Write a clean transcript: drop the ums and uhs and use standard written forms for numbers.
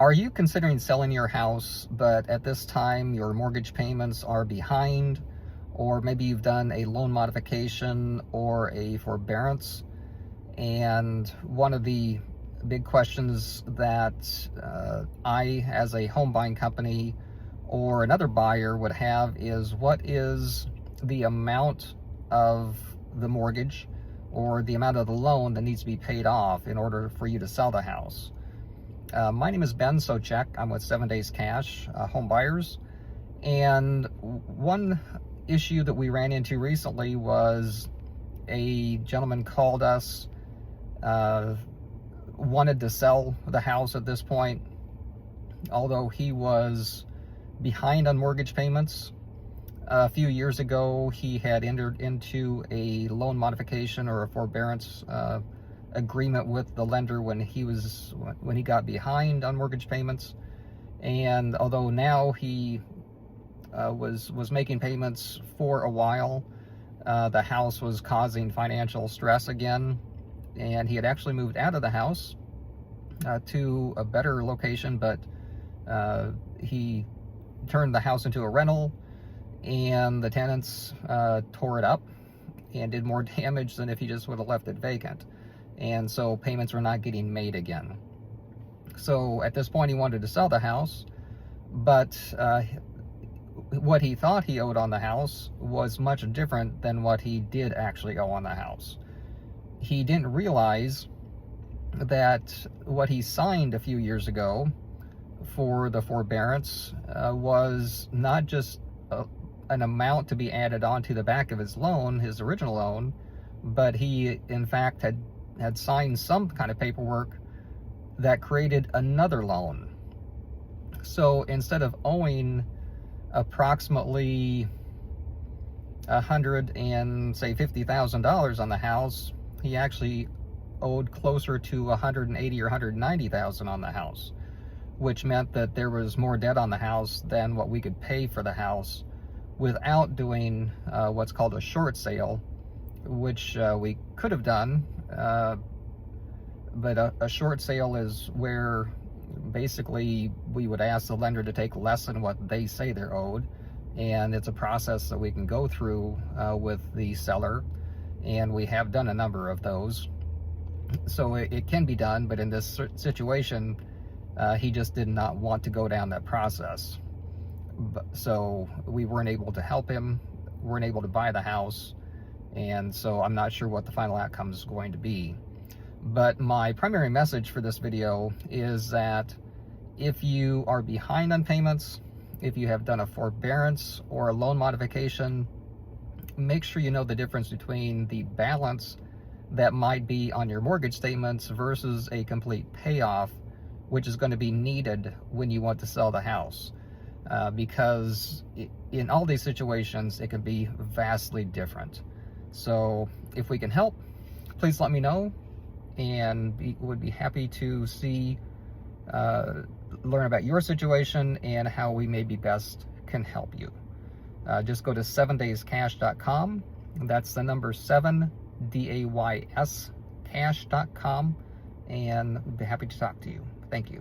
Are you considering selling your house, but at this time your mortgage payments are behind, or maybe you've done a loan modification or a forbearance? And one of the big questions that I, as a home buying company or another buyer, would have is, what is the amount of the mortgage or the amount of the loan that needs to be paid off in order for you to sell the house? My name is Ben Sochek. I'm with 7 Days Cash Home Buyers. And one issue that we ran into recently was a gentleman called us, wanted to sell the house at this point, although he was behind on mortgage payments. A few years ago, he had entered into a loan modification or a forbearance agreement with the lender when he got behind on mortgage payments. And although now he was making payments for a while, the house was causing financial stress again, and he had actually moved out of the house to a better location, but he turned the house into a rental, and the tenants tore it up and did more damage than if he just would have left it vacant. And so payments were not getting made again. So at this point, he wanted to sell the house, but what he thought he owed on the house was much different than what he did actually owe on the house. He didn't realize that what he signed a few years ago for the forbearance was not just an amount to be added onto the back of his loan, his original loan, but he in fact had signed some kind of paperwork that created another loan. So instead of owing approximately $150,000 on the house, he actually owed closer to $180,000 or $190,000 on the house, which meant that there was more debt on the house than what we could pay for the house without doing what's called a short sale, which we could have done. But a short sale is where basically we would ask the lender to take less than what they say they're owed, and it's a process that we can go through with the seller, and we have done a number of those. So it can be done, but in this situation, he just did not want to go down that process. So we weren't able to help him, weren't able to buy the house, and so I'm not sure what the final outcome is going to be. But my primary message for this video is that if you are behind on payments, if you have done a forbearance or a loan modification, make sure you know the difference between the balance that might be on your mortgage statements versus a complete payoff, which is going to be needed when you want to sell the house. Because in all these situations, it can be vastly different. So if we can help, please let me know, and would be happy to learn about your situation and how we maybe best can help you. Just go to 7dayscash.com. That's the number 7, DAYS, cash.com, and we'd be happy to talk to you. Thank you.